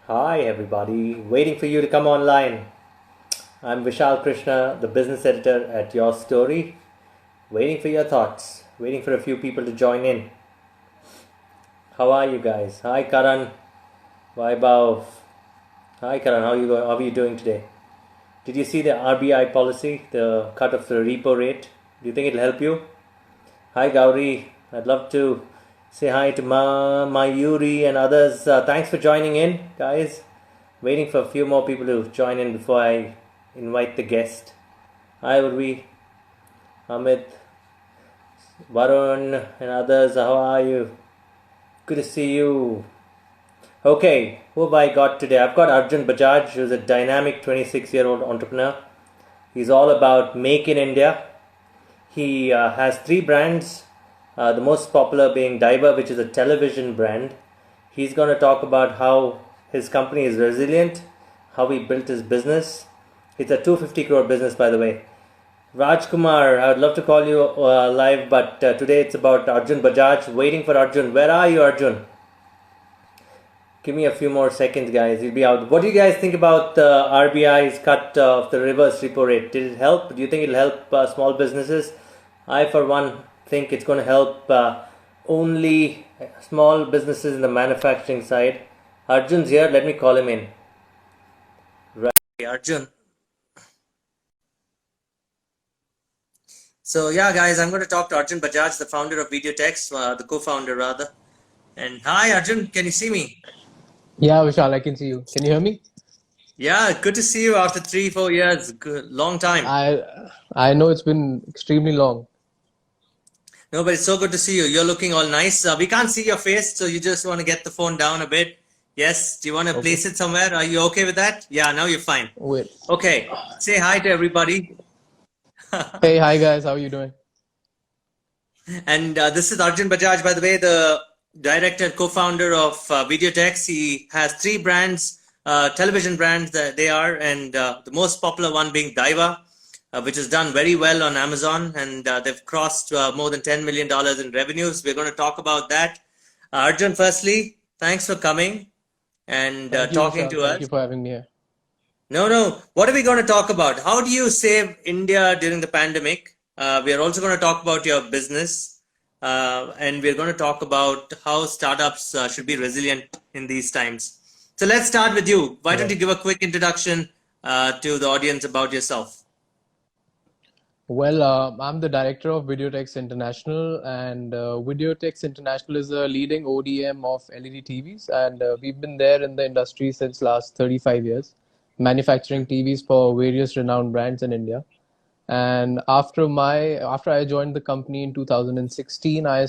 Hi, everybody. Waiting for you to come online. I'm Vishal Krishna, the business editor at Your Story. Waiting for your thoughts. Waiting for a few people to join in. How are you guys? Hi, Karan. Vaibhav. Hi, Karan. How are you going? How are you doing today? Did you see the RBI policy, the cut of the repo rate? Do you think it'll help you? Hi, Gauri. I'd love to say hi to Mayuri and others. Thanks for joining in, guys. Waiting for a few more people to join in before I invite the guest. Hi, Urvi, Amit, Varun, and others. How are you? Good to see you. Okay, who have I got today? I've got Arjun Bajaj, who's a dynamic 26-year-old entrepreneur. He's all about Make in India. He has three brands, the most popular being Diver, which is a television brand. He's going to talk about how his company is resilient, how he built his business. It's a 250 crore business, by the way. Rajkumar, I would love to call you live, but today it's about Arjun Bajaj. Waiting for Arjun. Where are you, Arjun? Give me a few more seconds, guys. You'll be out. What do you guys think about the RBI's cut of the reverse repo rate? Did it help? Do you think it'll help small businesses? I, for one, think it's going to help only small businesses in the manufacturing side. Arjun's here. Let me call him in. Right, Arjun. So yeah, guys, I'm going to talk to Arjun Bajaj, the founder of Videotex, the co-founder rather. And hi, Arjun. Can you see me? Yeah, Vishal, I can see you. Can you hear me? Yeah, good to see you after 3, 4 years. Good, long time. I know it's been extremely long. No, but it's so good to see you. You're looking all nice. We can't see your face, so you just want to get the phone down a bit. Yes. Do you want to Okay. place it somewhere? Are you okay with that? Yeah, now you're fine. Wait. Okay. Say hi to everybody. Hey, hi guys, how are you doing? And this is Arjun Bajaj, by the way, the director and co-founder of Videotex. He has three brands, television brands that they are, and the most popular one being Daiwa, which has done very well on Amazon, and they've crossed more than $10 million in revenues. We're going to talk about that. Arjun, firstly, thanks for coming and Thank you, talking Vishal. to Thank you us. for having me here. No, no. What are we going to talk about? How do you save India during the pandemic? We are also going to talk about your business, and we're going to talk about how startups should be resilient in these times. So let's start with you. Why don't you Right. give a quick introduction to the audience about yourself? Well, I'm the director of Videotex International, and Videotex International is a leading ODM of LED TVs, and we've been there in the industry since last 35 years, manufacturing TVs for various renowned brands in India. And after I joined the company in 2016, I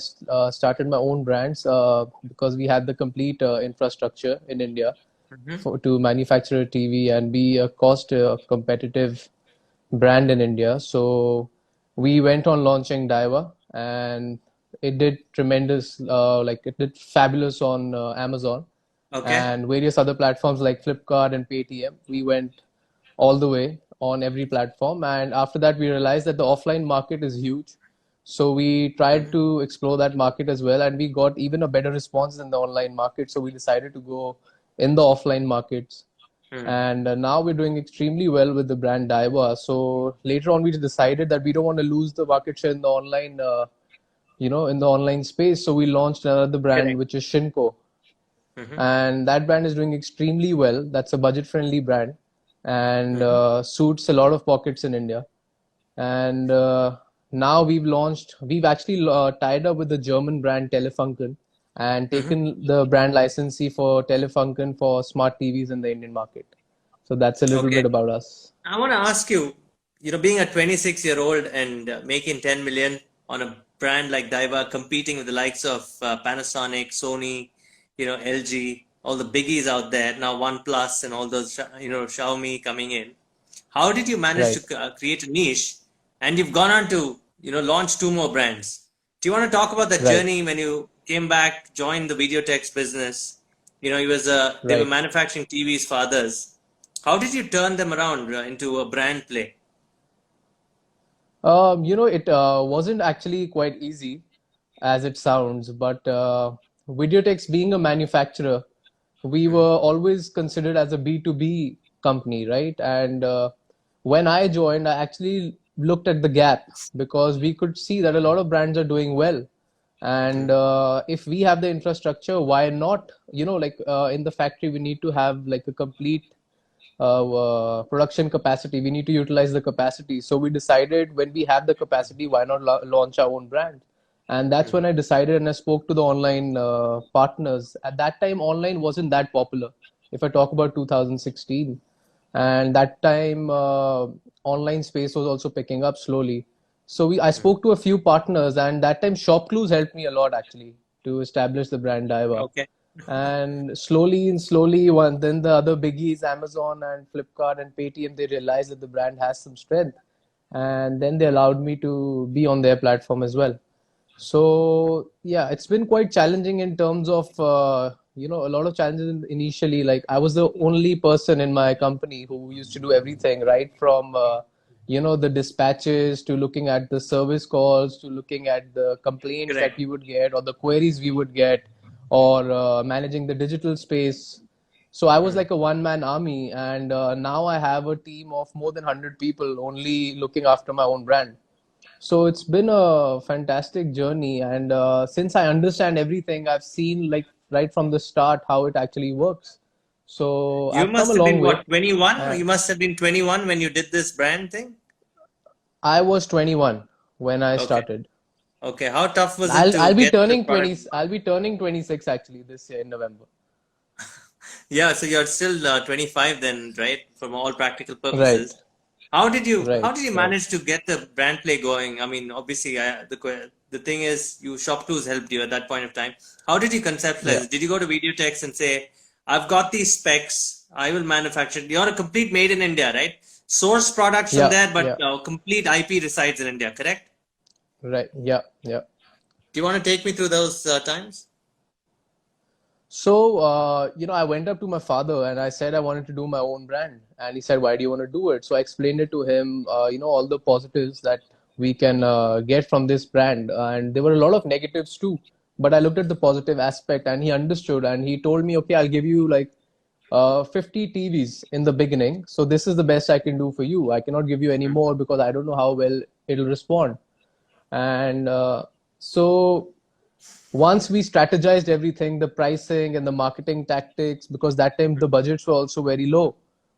started my own brands because we had the complete infrastructure in India Mhm. to manufacture a TV and be a cost competitive brand in India. So we went on launching Daiwa, and it did tremendous, like it did fabulous on Amazon Okay. and various other platforms like Flipkart and Paytm. We went all the way on every platform, and after that, we realized that the offline market is huge. So we tried Mhm. to explore that market as well, and we got even a better response than the online market. So we decided to go in the offline markets, Mhm. and now we're doing extremely well with the brand Daiwa. So later on, we decided that we don't want to lose the market share in the online, in the online space. So we launched another brand, Correct. which is Shinko, Mhm. and that brand is doing extremely well. That's a budget-friendly brand and Mhm. suits a lot of pockets in India. And now we've actually tied up with the German brand Telefunken and Mhm. taken the brand licensee for Telefunken for smart TVs in the Indian market. So that's a little Okay. bit about us. I want to ask you, being a 26-year-old and making 10 million on a brand like Daiwa, competing with the likes of Panasonic, Sony, LG, all the biggies out there, now OnePlus and all those, Xiaomi coming in. How did you manage Right, to create a niche? And you've gone on to, launch two more brands. Do you want to talk about that right, journey when you came back, joined the Videotex business? They were right. manufacturing TVs for others. How did you turn them around into a brand play? It wasn't actually quite easy as it sounds, but Videotex being a manufacturer, we were always considered as a B2B company, right? And when I joined, I actually looked at the gap because we could see that a lot of brands are doing well. And if we have the infrastructure, why not? Like in the factory, we need to have like a complete production capacity. We need to utilize the capacity. So we decided when we have the capacity, why not launch our own brand? And that's when I decided and I spoke to the online partners. At that time, online wasn't that popular. If I talk about 2016, and that time online space was also picking up slowly. So I spoke to a few partners, and that time ShopClues helped me a lot actually to establish the brand Daiwa. Okay. And slowly, then the other biggies, Amazon and Flipkart and Paytm, they realized that the brand has some strength, and then they allowed me to be on their platform as well. So yeah, it's been quite challenging in terms of a lot of challenges initially. Like I was the only person in my company who used to do everything, right from the dispatches to looking at the service calls to looking at the complaints that Correct. we would get or the queries we would get or managing the digital space. So I was like a one-man army, and now I have a team of more than 100 people only looking after my own brand. So it's been a fantastic journey, and since I understand everything, I've seen like right from the start how it actually works. So You I've come must a have long been way. what, 21? Uh, You must have been 21 when you did this brand thing. I was 21 when I Okay. started. Okay. How tough was it I'll to I'll be get the turning product? 20. I'll be turning 26 actually this year in November. Yeah, so you're still 25 then, right? From all practical Right, purposes. How did you right. manage to get the brand play going? I mean, obviously, the thing is, you Shop Tools helped you at that point of time. How did you conceptualize Yeah, it? Did you go to Videotex and say, "I've got these specs, I will manufacture it"? You're a complete made in India, right? Source products from yeah, there, but yeah. complete IP resides in India, correct? Right, yeah, yeah. Do you want to take me through those times? So, I went up to my father and I said I wanted to do my own brand. And he said, "Why do you want to do it?" So I explained it to him, all the positives that we can get from this brand. And there were a lot of negatives too. But I looked at the positive aspect and he understood and he told me, "Okay, I'll give you like 50 TVs in the beginning. So this is the best I can do for you. I cannot give you any more because I don't know how well it'll respond." And so once we strategized everything, the pricing and the marketing tactics, because that time the budgets were also very low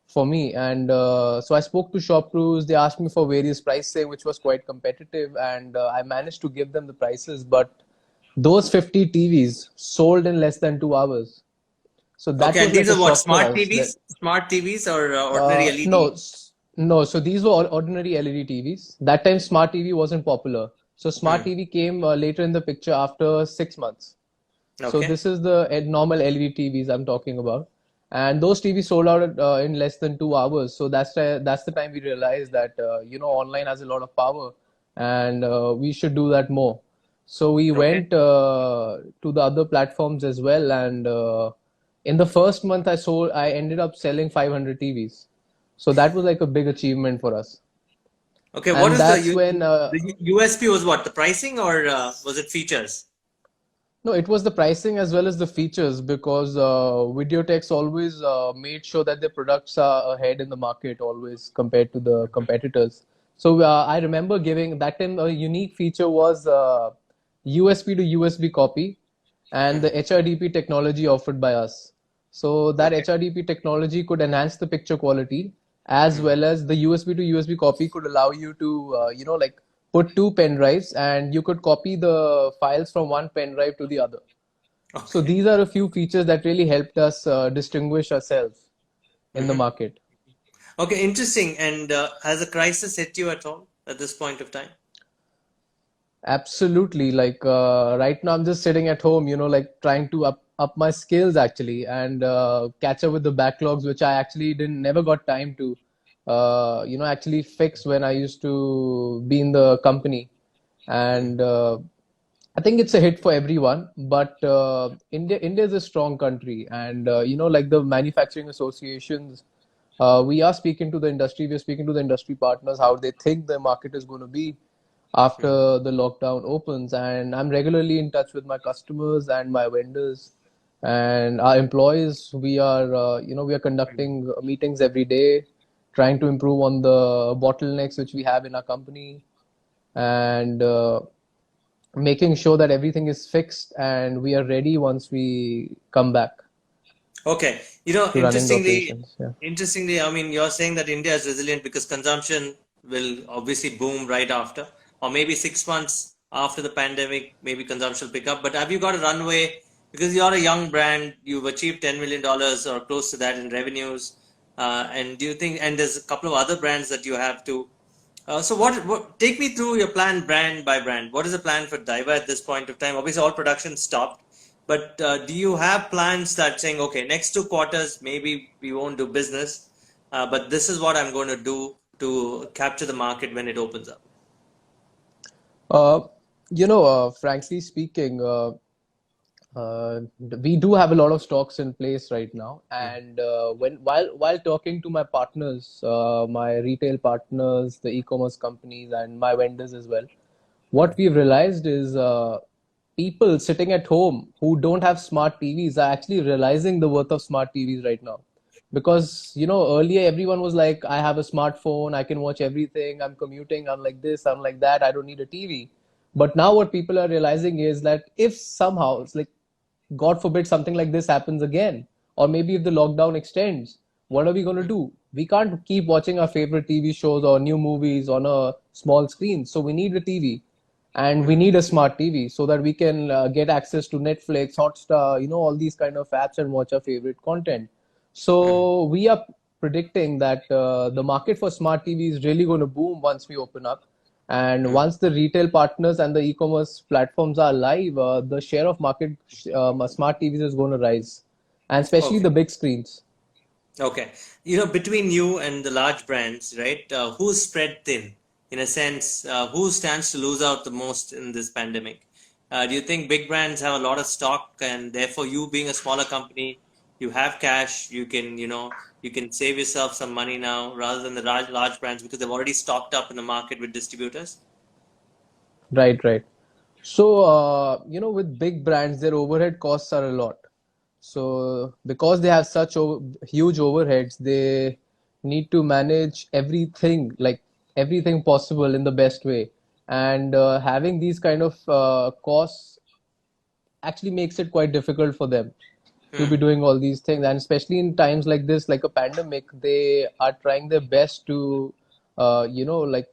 for me. And so I spoke to ShopCruise. They asked me for various pricing, which was quite competitive. And I managed to give them the prices. But those 50 TVs sold in less than 2 hours. So that Okay, and was these like a are what, shock for smart us. That TVs? Smart TVs or ordinary no, LED? no. So these were ordinary LED TVs. That time, smart TV wasn't popular. So smart Hmm. TV came later in the picture after 6 months. So Okay. this is the normal LED TVs I'm talking about, and those TVs sold out in less than 2 hours. So that's the time we realized that online has a lot of power, and we should do that more. So we Okay. went to the other platforms as well, and in the first month I ended up selling 500 TVs. So that was like a big achievement for us, Okay, what and is the that's when USP was what? The pricing or was it features? no, it was the pricing as well as the features because Videotex always made sure that their products are ahead in the market always compared to the competitors. So I remember giving that time a unique feature was USB to USB copy and the HRDP technology offered by us. So that Okay. HRDP technology could enhance the picture quality as well as the USB to USB copy could allow you to, like put two pen drives and you could copy the files from one pen drive to the other. So Okay. these are a few features that really helped us distinguish ourselves in the market. Okay, interesting. And has a crisis hit you at all at this point of time? Absolutely. Like right now, I'm just sitting at home, like trying to up my skills actually and catch up with the backlogs, which I actually didn't never got time to, actually fix when I used to be in the company. And I think it's a hit for everyone, but India is a strong country, and like the manufacturing associations, we are speaking to the industry. We're speaking to the industry partners how they think the market is going to be after the lockdown opens, and I'm regularly in touch with my customers and my vendors, And our employees, we are conducting meetings every day, trying to improve on the bottlenecks which we have in our company, and making sure that everything is fixed and we are ready once we come back Okay. to running the operations. Yeah. Interestingly, I mean, you're saying that India is resilient because consumption will obviously boom right after, or maybe 6 months after the pandemic, maybe consumption will pick up. But have you got a runway? Because you're a young brand, you've achieved $10 million or close to that in revenues. And do you think, and there's a couple of other brands that you have to. So take me through your plan brand by brand. What is the plan for Daiwa at this point of time? Obviously, all production stopped, but do you have plans that saying, okay, next 2 quarters, maybe we won't do business, but this is what I'm going to do to capture the market when it opens up? Uh, Frankly speaking, we do have a lot of stocks in place right now, and while talking to my partners, my retail partners, the e-commerce companies, and my vendors as well, what we've realized is people sitting at home who don't have smart TVs are actually realizing the worth of smart TVs right now. Because earlier everyone was like, I have a smartphone, I can watch everything, I'm commuting, I'm like this, I'm like that, I don't need a TV. But now what people are realizing is that if somehow it's like, God forbid something like this happens again, or maybe if the lockdown extends, what are we going to do? We can't keep watching our favorite TV shows or new movies on a small screen. So we need a TV, and we need a smart TV so that we can get access to Netflix, Hotstar, all these kind of apps and watch our favorite content. So we are predicting that the market for smart TV is really going to boom once we open up. And once the retail partners and the e-commerce platforms are live, the share of market smart TVs is going to rise, and especially Okay. the big screens. Okay. Between you and the large brands, right? Who's spread thin? In a sense, who stands to lose out the most in this pandemic? Do you think big brands have a lot of stock and therefore you being a smaller company, you have cash, you can save yourself some money now rather than the large brands because they've already stocked up in the market with distributors? Right, right. So, with big brands, their overhead costs are a lot. So, because they have such huge overheads, they need to manage everything, like everything possible in the best way. And having these kind of costs actually makes it quite difficult for them to Hmm. be doing all these things. And especially in times like this, like a pandemic, they are trying their best to, like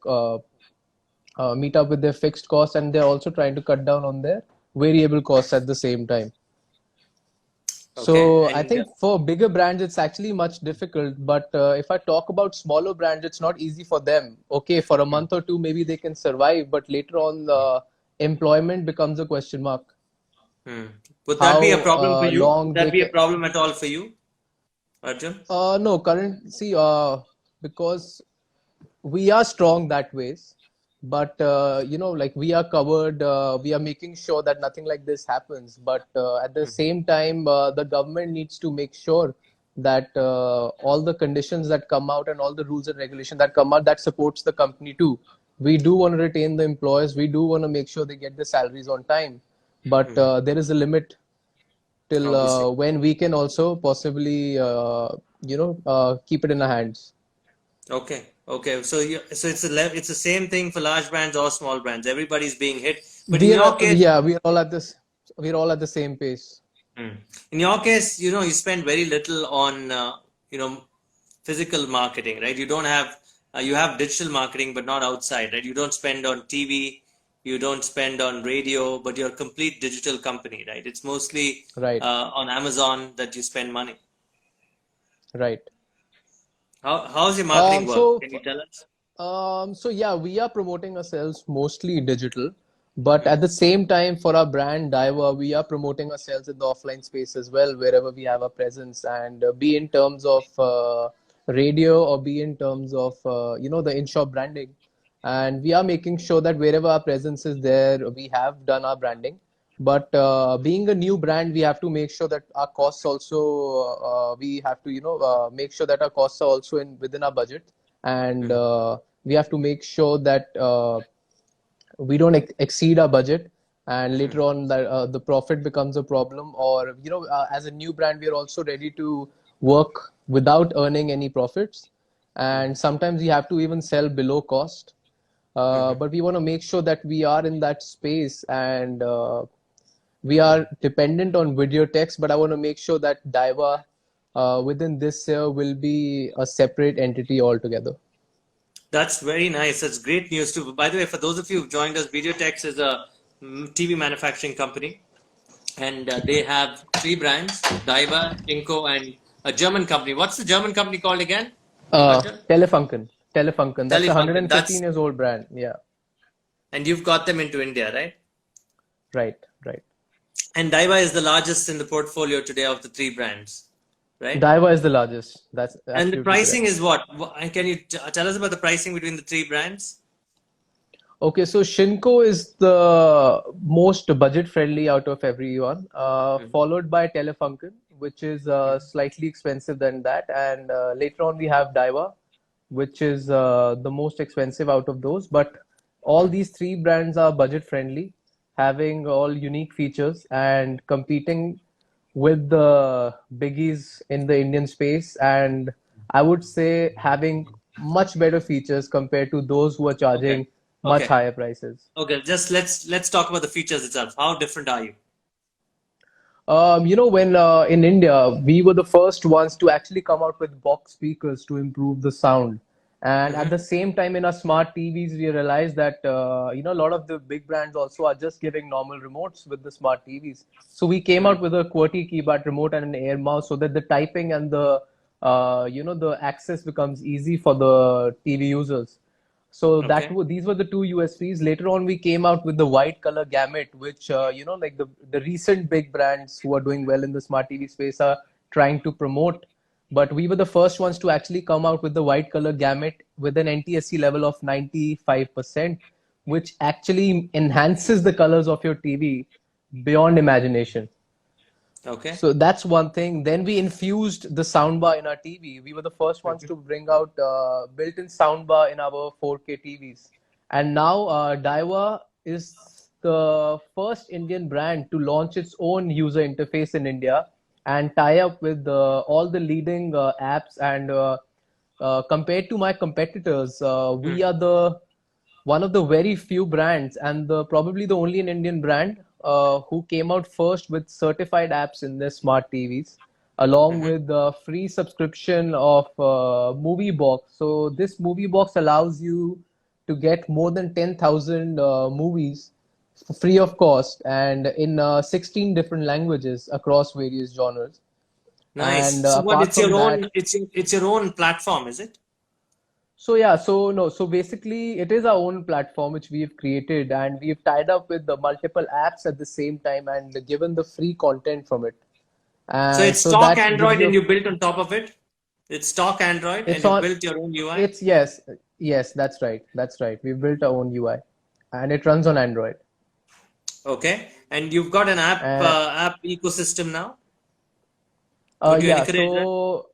meet up with their fixed costs, and they're also trying to cut down on their variable costs at the same time. Okay. So I And think for bigger brands, it's actually much difficult. But if I talk about smaller brands, it's not easy for them. Okay, for a month or two, maybe they can survive, but later on, employment becomes a question mark. hmm. Would that be a How problem for you? Would long that they be a can. problem at all for you, Arjun? No, currency, because we are strong that ways, but like we are covered, we are making sure that nothing like this happens. But at the same time, the government needs to make sure that all the conditions that come out and all the rules and regulations that come out, that supports the company too. We do want to retain the employees, we do want to make sure they get the salaries on time, but there is a limit till Obviously. when we can also possibly keep it in our hands. Okay, okay. So it's the same thing for large brands or small brands. Everybody's being hit. But in We your are, case, yeah, we're all at the same pace. hmm, you spend very little on you know physical marketing, right? You have digital marketing, but not outside, right? You don't spend on TV, you don't spend on radio, but you're a complete digital company, right? It's mostly Right, on Amazon that you spend money. right. How's your marketing Um, work? so, Can you tell us? so yeah, we are promoting ourselves mostly digital, but at the same time, for our brand Daiwa, we are promoting ourselves in the offline space as well, wherever we have a presence, and be in terms of radio or be in terms of the in-shop branding. And we are making sure that wherever our presence is there, we have done our branding. But being a new brand, we have to make sure that our costs also, we have to make sure that our costs are also in within our budget, and we have to make sure that we don't exceed our budget. and later on the profit becomes a problem, or as a new brand we are also ready to work without earning any profits, and sometimes we have to even sell below cost. But we want to make sure that we are in that space, and we are dependent on video text, but I want to make sure that Daiwa within this year will be a separate entity altogether. That's very nice. That's great news too. By the way, for those of you who've joined us, Videotex is a TV manufacturing company, and they have three brands: Daiwa, Inco, and a German company. What's the German company called again? Arjun? Telefunken. Telefunken. That's a Telefunken. 115 years old brand. Yeah. And you've got them into India, right? Right. Right. And Daiwa is the largest in the portfolio today of the three brands, right? Daiwa is the largest. That's And the absolutely pricing correct. is what? And can you tell us about the pricing between the three brands? Okay, so Shinko is the most budget friendly out of everyone, followed by Telefunken, which is slightly expensive than that, and later on we have Daiwa, which is the most expensive out of those. But all these three brands are budget friendly, having all unique features and competing with the biggies in the Indian space, and I would say having much better features compared to those who are Okay. charging much Okay. higher prices. Okay. Just let's talk about the features itself. How different are you? When in India, we were the first ones to actually come out with box speakers to improve the sound. And at the same time, in our smart TVs, we realized that, a lot of the big brands also are just giving normal remotes with the smart TVs. So we came out with a QWERTY keyboard remote and an air mouse so that the typing and the access becomes easy for the TV users. So Okay. these were the two USPs. Later on, we came out with the white color gamut, which like the recent big brands who are doing well in the smart TV space are trying to promote. But we were the first ones to actually come out with the white color gamut with an NTSC level of 95%, which actually enhances the colors of your TV beyond imagination. Okay. So that's one thing. Then we infused the soundbar in our TV. We were the first ones to bring out built-in soundbar in our 4K TVs. And now Daiwa is the first Indian brand to launch its own user interface in India and tie up with all the leading apps. And compared to my competitors, we are the one of the very few brands, and probably the only an Indian brand who came out first with certified apps in their smart TVs, along with free subscription of Movie Box. So this Movie Box allows you to get more than 10,000 movies free of cost and in 16 different languages across various genres. And Nice. So what? apart It's your from that, own. It's your own platform, is it? so yeah, so no, so basically it is our own platform which we've created, and we've tied up with the multiple apps at the same time and given the free content from it. So And it's so stock that gives Android, and you you built on top of it. It's stock Android, and it's you on built your own UI. it's yes, yes, that's right. That's right. We've built our own UI and it runs on Android. Okay. And you've got an Uh, app ecosystem now. Would you yeah, encourage that?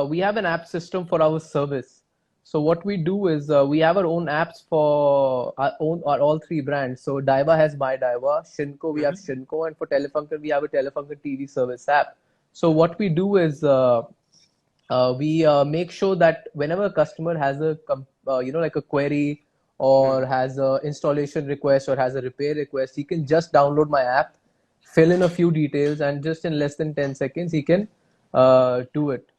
we have an app system for our service. So what we do is we have our own apps for our all three brands. So Daiwa has My Daiwa, Shinko we have Mm-hmm. Shinko, and for Telefunken we have a Telefunken TV service app. So what we do is we make sure that whenever a customer has like a query or has a installation request or has a repair request, he can just download my app, fill in a few details, and just in less than 10 seconds he can do it.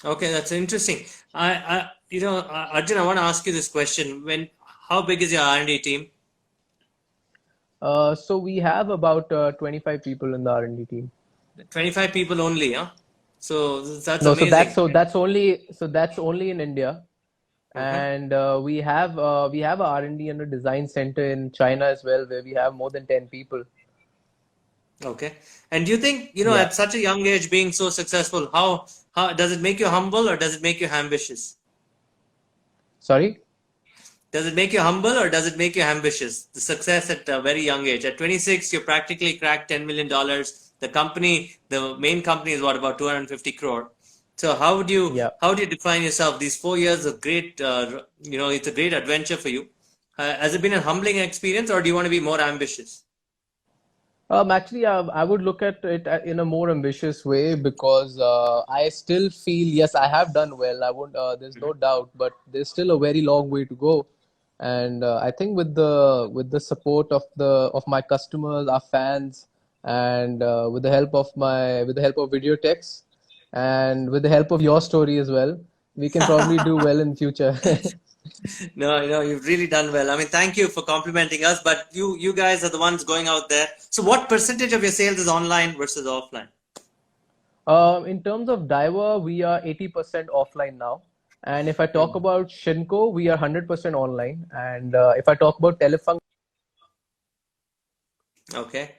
Okay, that's interesting. Arjun, I want to ask you this question. How big is your R&D team? So we have about 25 people in the R&D team. 25 people only, huh? So that's No, amazing. that's only in India, Uh-huh. and we have a R&D and a design center in China as well, where we have more than 10 people. Okay. And do you think, Yeah. at such a young age, being so successful, how does it make you humble or does it make you ambitious? Sorry. Does it make you humble or does it make you ambitious? The success at a very young age. At 26, you practically cracked $10 million. The main company is what, about 250 crore. So Yeah. how do you define yourself? These 4 years of great, it's a great adventure for you. Has it been a humbling experience, or do you want to be more ambitious? Actually, I would look at it in a more ambitious way because I still feel, yes, I have done well. I won't, there's no doubt, but there's still a very long way to go. And I think with the support of my customers, our fans, and with the help of Videotex, and with the help of your story as well, we can probably do well in future. No, no, you've really done well. I mean, thank you for complimenting us, but you guys are the ones going out there. So what percentage of your sales is online versus offline? In terms of Daiwa, we are 80% offline now. And if I talk Hmm. about Shinko, we are 100% online. And if I talk about Telefunk, Okay.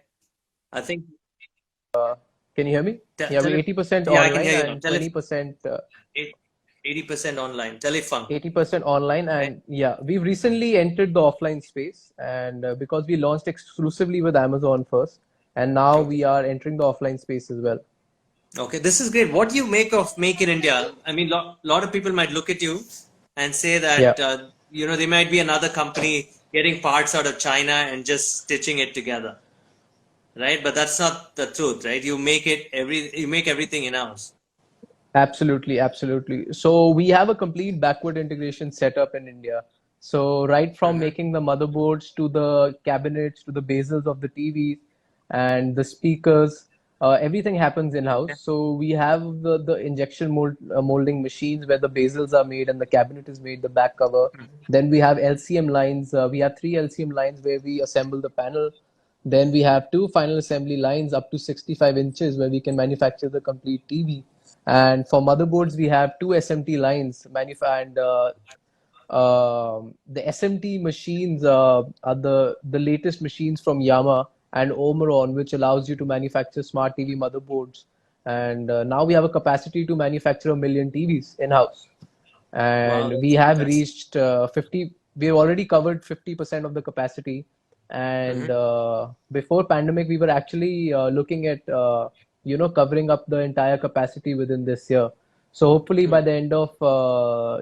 I think can you hear me? Yeah, we're tele 80% yeah, I can online hear you now. and 20%, 80% online. Telefunk. 80% online. Right? And yeah, we've recently entered the offline space. And because we launched exclusively with Amazon first, and now Okay. we are entering the offline space as well. Okay, this is great. What do you make of Make in India? I mean, lot of people might look at you and say Yeah. that there might be another company getting parts out of China and just stitching it together, right? But that's not the truth, right? You make everything in-house. Absolutely, absolutely. So we have a complete backward integration setup in India. So right from Hmm. making the motherboards to the cabinets to the bezels of the TVs and the speakers, everything happens in-house. Okay. So we have the injection molding machines where the bezels are made and the cabinet is made, the back cover. Then we have LCM lines. We have three LCM lines where we assemble the panel. Then we have two final assembly lines up to 65 inches where we can manufacture the complete TV. And for motherboards, we have two SMT lines and the SMT machines are the latest machines from Yamaha and Omron, which allows you to manufacture smart TV motherboards. And now we have a capacity to manufacture 1 million TVs in-house. Wow, And we have reached 50, we've already covered 50% of the capacity. And mhm. before pandemic, we were actually looking at, covering up the entire capacity within this year. So hopefully by the end of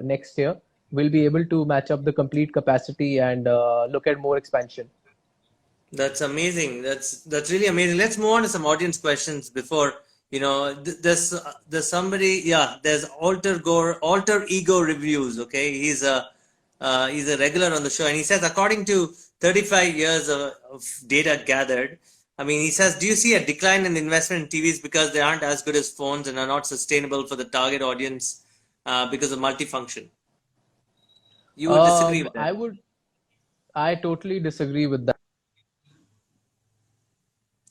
next year, we'll be able to match up the complete capacity and look at more expansion. That's amazing. That's really amazing. Let's move on to some audience questions before there's somebody. Yeah, there's Alter Ego Reviews. Okay, he's a regular on the show, and he says according to 35 years of data gathered, I mean, he says, do you see a decline in the investment in TVs because they aren't as good as phones and are not sustainable for the target audience because of multifunction? You would disagree with that? I totally disagree with that.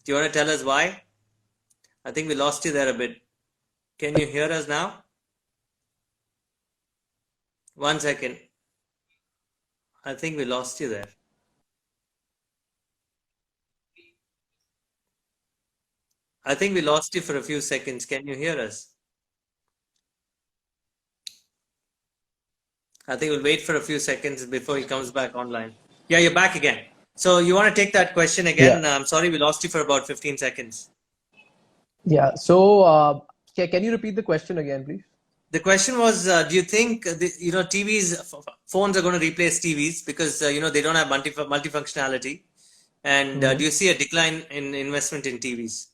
Do you want to tell us why? I think we lost you there a bit. Can you hear us now? One second. I think we lost you there. I think we lost you for a few seconds. Can you hear us? I think we'll wait for a few seconds before he comes back online. Yeah, you're back again. So you want to take that question Yeah. again? I'm sorry we lost you for about 15 seconds. Yeah. So, can you repeat the question again, please? The question was, do you think phones are going to replace TVs because they don't have multifunctionality, and Hmm. do you see a decline in investment in TVs?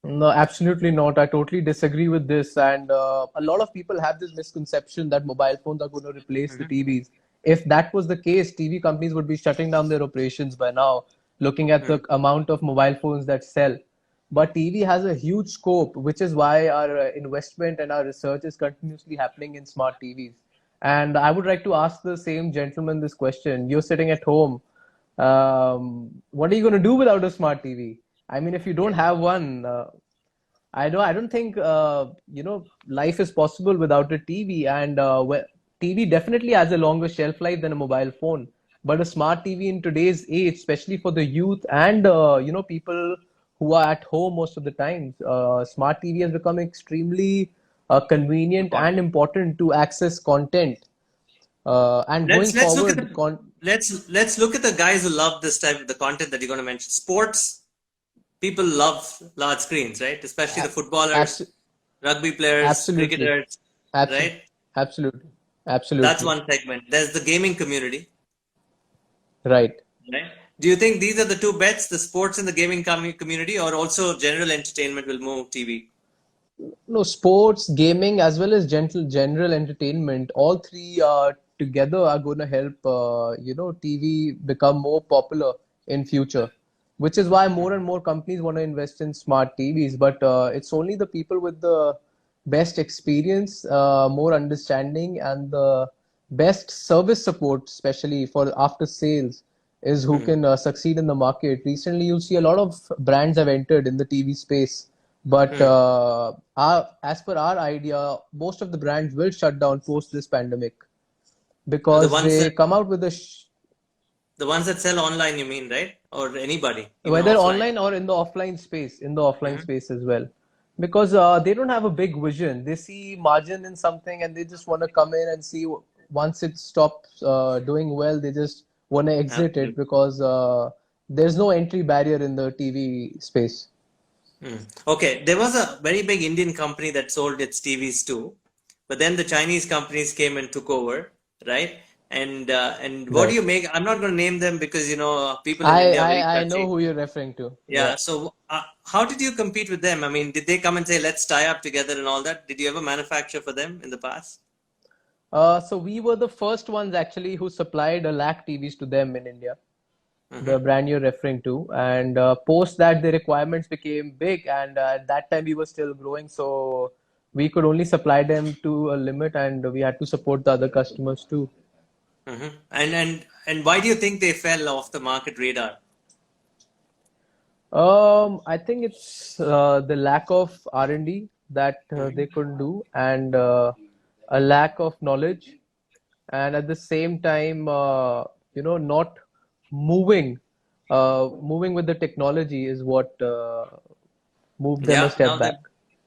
No, absolutely not. I totally disagree with this. And a lot of people have this misconception that mobile phones are going to replace the Mhm. TVs. If that was the case, TV companies would be shutting down their operations by now, looking at the Mhm. amount of mobile phones that sell. But TV has a huge scope, which is why our investment and our research is continuously happening in smart TVs. And I would like to ask the same gentleman this question. You're sitting at home. What are you going to do without a smart TV? I mean, if you don't Yeah. have one, I don't think life is possible without a TV. And TV definitely has a longer shelf life than a mobile phone. But a smart TV in today's age, especially for the youth and people who are at home most of the time, smart TV has become extremely convenient and Important. important to access content. And going Let's look at forward, the let's look at the guys who love this type of the content that you're going to mention. Sports people love large screens, right? Especially the footballers, abs- rugby players, absolutely, cricketers, absolutely, right? absolutely, That's absolutely. one segment. There's the gaming community. Right. Right? Do you think these are the two bets, the sports and the gaming community, or also general entertainment will move TV? No, sports, gaming, as well as general entertainment, all three together are going to help TV become more popular in future, which is why more and more companies want to invest in smart TVs. But it's only the people with the best experience, more understanding, and the best service support, especially for after sales, is who Hmm. can succeed in the market. Recently, you'll see a lot of brands have entered in the TV space, but Hmm. as per our idea, most of the brands will shut down post this pandemic The because ones that they come out with the ones that sell online, you mean, right? Or anybody, even whether offline. online or in the offline Hmm. space as well, because they don't have a big vision. They see margin in something and they just want to come in and see once it stops doing well, they just want to exit it Absolutely. because there's no entry barrier in the TV space. Hmm. Okay, there was a very big Indian company that sold its TVs too, but then the Chinese companies came and took over, right? And what do Right. you make? I'm not going to name them because people in I, India are very I know touchy. who you're referring to. Yeah. Yeah. So how did you compete with them? I mean, did they come and say, "Let's tie up together" and all that? Did you ever manufacture for them in the past? So we were the first ones actually who supplied a lakh TVs to them in India, the Mm-hmm. brand you're referring to. And post that, the requirements became big, and at that time we were still growing, so we could only supply them to a limit, and we had to support the other customers too. Mm-hmm. And why do you think they fell off the market radar? I think it's the lack of R&D that they Mm-hmm. couldn't do, and a lack of knowledge, and at the same time, not moving, moving with the technology is what moved them a Yeah, step back.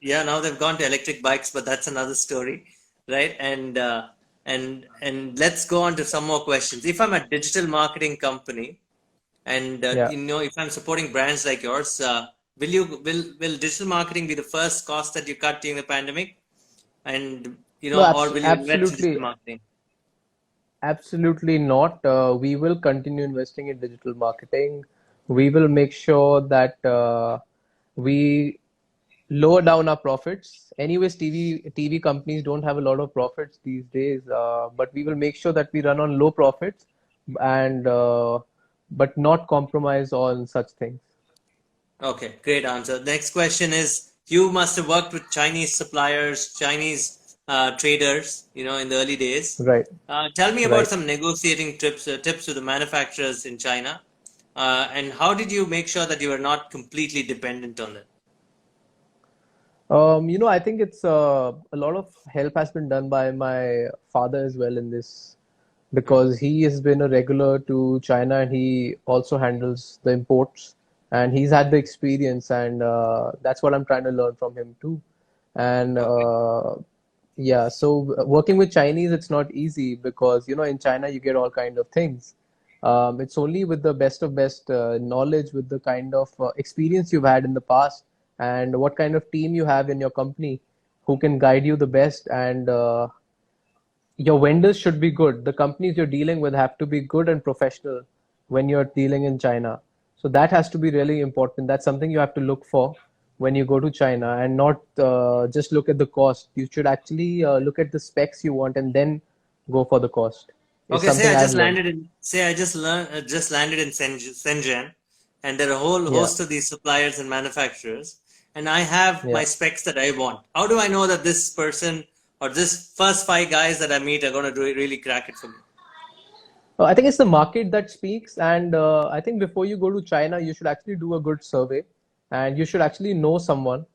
now they've gone to electric bikes, but that's another story, right? And let's go on to some more questions. If I'm a digital marketing company, and Yeah. if I'm supporting brands like yours, will digital marketing be the first cost that you cut during the pandemic? And No, or will you invest in digital absolutely, marketing? absolutely not. We will continue investing in digital marketing. We will make sure that we lower down our profits. Anyways, TV companies don't have a lot of profits these days, but we will make sure that we run on low profits and but not compromise on such things. Okay, great answer. Next question is, you must have worked with Chinese suppliers, Chinese traders, in the early days. Right, Tell me about right. some negotiating tips with the manufacturers in China, and how did you make sure that you were not completely dependent on them? I think it's a lot of help has been done by my father as well in this Hmm. because he has been a regular to China and he also handles the imports and he's had the experience and that's what I'm trying to learn from him too. And Okay. yeah, so working with Chinese, it's not easy because in China you get all kind of things. It's only with the best of best knowledge, with the kind of experience you've had in the past, and what kind of team you have in your company who can guide you the best. And your vendors should be good. The companies you're dealing with have to be good and professional when you're dealing in China. So that has to be really important. That's something you have to look for when you go to China and not just look at the cost. You should actually look at the specs you want and then go for the cost. Is Okay, something I've learned. say I just landed in Shenzhen, and there are a whole Yeah, host of these suppliers and manufacturers, and I have yeah. my specs that I want. How do I know that this person or this first five guys that I meet are going to really crack it for me? I think it's the market that speaks, and I think before you go to China, you should actually do a good survey, and you should actually know someone.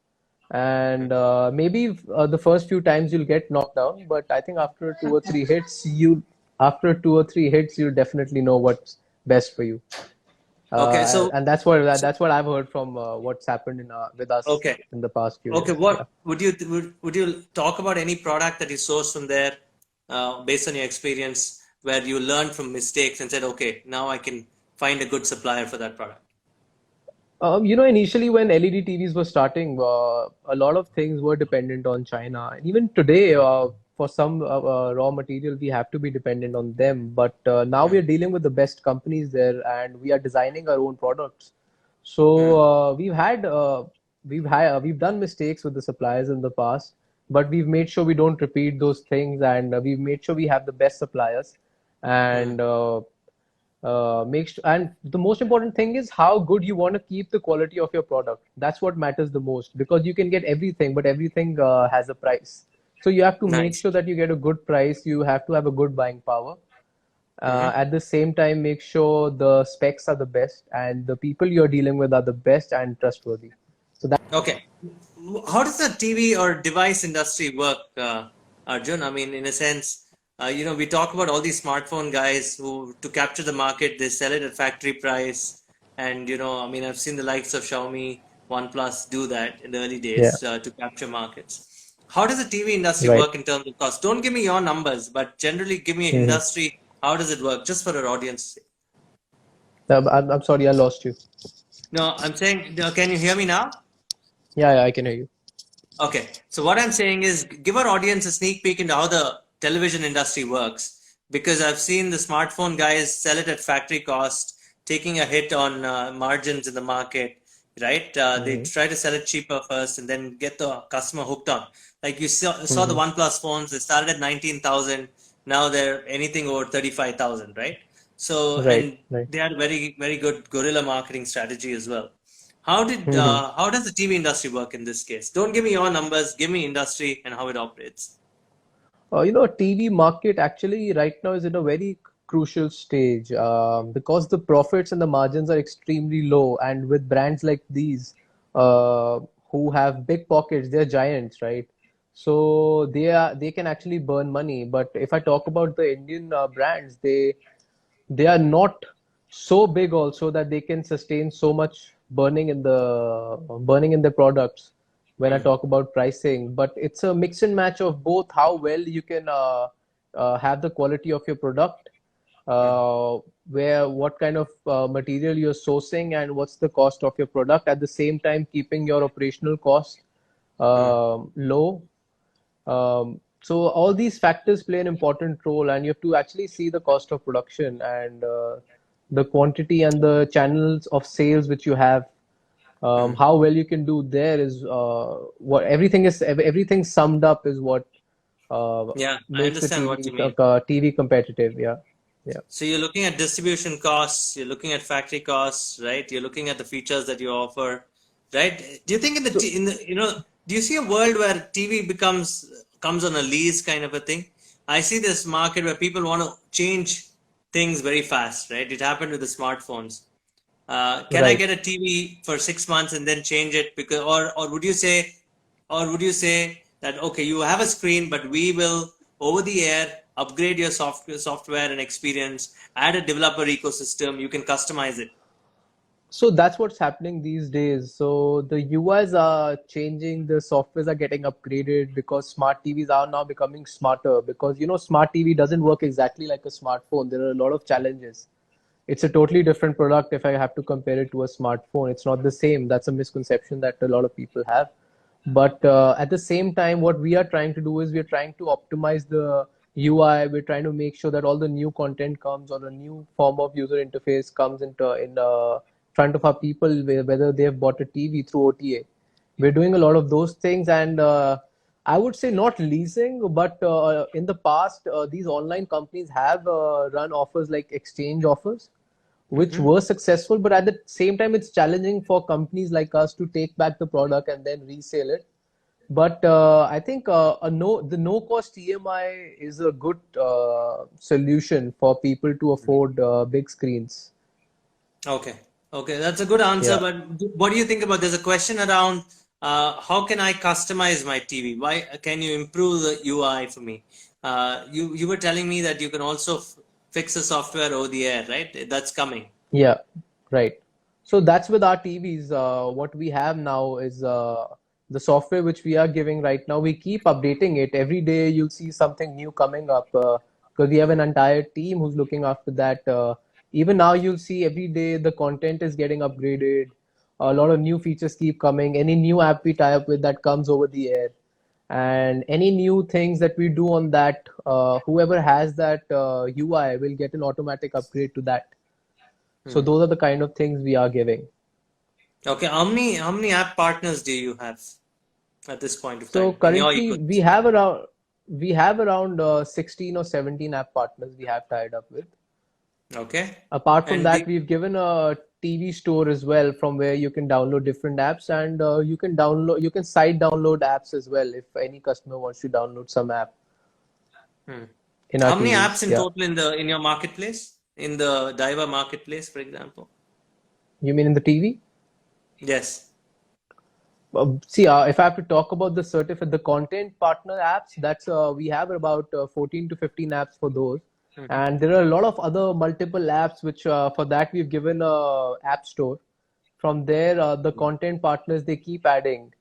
And maybe the first few times you'll get knocked down, but I think after two or three hits, you'll definitely know what's best for you. Okay, And so that's what I've heard from what's happened with us okay, in the past few okay. years. Yeah. What would you talk about any product that you sourced from there, based on your experience, where you learned from mistakes and said, okay, now I can find a good supplier for that product? Initially when LED TVs were starting, a lot of things were dependent on China. And even today, for some raw material, we have to be dependent on them. But now we are dealing with the best companies there, and we are designing our own products. So we've done mistakes with the suppliers in the past, but we've made sure we don't repeat those things, and we've made sure we have the best suppliers, and and the most important thing is how good you want to keep the quality of your product. That's what matters the most, because you can get everything, but everything has a price. So you have to make Nice. sure that you get a good price. You have to have a good buying power. Mm-hmm. At the same time, make sure the specs are the best and the people you're dealing with are the best and trustworthy. So that. Okay. How does the TV or device industry work, Arjun? I mean, in a sense, we talk about all these smartphone guys who, to capture the market, they sell it at factory price. And, I mean, I've seen the likes of Xiaomi, OnePlus do that in the early Yeah, days to capture markets. How does the TV industry right. work in terms of cost? Don't give me your numbers, but generally give me an Mhm. industry. How does it work? Just for our audience. I'm sorry, I lost you. No, I'm saying, can you hear me now? Yeah, I can hear you. Okay, so what I'm saying is give our audience a sneak peek into how the television industry works because I've seen the smartphone guys sell it at factory cost, taking a hit on margins in the market, right? They Hmm. try to sell it cheaper first and then get the customer hooked on. Like you saw the Hmm. OnePlus phones, they started at 19,000, now they're anything over 35,000, right? So, Right, and right. they had a very, very good guerrilla marketing strategy as well. Hmm. How does the TV industry work in this case? Don't give me your numbers, give me industry and how it operates. TV market actually right now is in a very crucial stage because the profits and the margins are extremely low, and with brands like these uh, who have big pockets, they're giants, right? So they can actually burn money. But if I talk about the Indian brands, they are not so big also that they can sustain so much burning in the products when I Hmm. talk about pricing. But it's a mix and match of both how well you can have the quality of your product, Hmm. uh, where what kind of material you're sourcing and what's the cost of your product, at the same time keeping your operational cost Hmm. low. So all these factors play an important role, and you have to actually see the cost of production and the quantity and the channels of sales which you have. Hmm. How well you can do there is what everything summed up is what Yeah, I makes a understand what you mean. TV competitive. Yeah, yeah. So you're looking at distribution costs, you're looking at factory costs, right? You're looking at the features that you offer, right? Do you think in the So t- in the do you see a world where TV comes on a lease kind of a thing? I see this market where people want to change things very fast, right? It happened with the smartphones. Can I right. get a TV for 6 months and then change it? Because, or would you say that okay, you have a screen, but we will over the air upgrade your software and experience, add a developer ecosystem, you can customize it. So that's what's happening these days. So the UIs are changing, the softwares are getting upgraded because smart TVs are now becoming smarter. Because smart TV doesn't work exactly like a smartphone. There are a lot of challenges. It's a totally different product if I have to compare it to a smartphone. It's not the same. That's a misconception that a lot of people have. But at the same time, what we are trying to do is we're trying to optimize the UI. We're trying to make sure that all the new content comes or the new form of user interface comes into in front of our people, whether they have bought a TV through OTA. We're doing a lot of those things, and I would say not leasing, but in the past, these online companies have run offers like exchange offers, which Hmm. were successful. But at the same time, it's challenging for companies like us to take back the product and then resell it. But I think the no cost EMI is a good solution for people to afford big screens. Okay. Okay, that's a good answer. Yeah. But what do you think about? There's a question around how can I customize my TV? Why can you improve the UI for me? You were telling me that you can also fix the software over the air, right? That's coming. Yeah, right. So that's with our TVs. What we have now is the software which we are giving right now. We keep updating it. Every day you'll see something new coming up because we have an entire team who's looking after that. Even now you'll see every day the content is getting upgraded. A lot of new features keep coming. Any new app we tie up with that comes over the air. and any new things that we do on that, whoever has that UI will get an automatic upgrade to that. So Hmm. those are the kind of things we are giving. Okay, how many app partners do you have at this point of So time in your currently ecosystem? we have around 16 or 17 app partners we have tied up with. Okay, Apart from and that, we've given a TV store as well from where you can download different apps, and you can side download apps as well if any customer wants to download some app hmm. in our How many TVs. apps in Yeah. total in your marketplace? In the Diver marketplace, for example? You mean in the TV? Yes. See, if I have to talk about the content partner apps, that's we have about 14 to 15 apps for those, Hmm. and there are a lot of other multiple apps which for that we've given a app store. From there, the content partners they keep adding,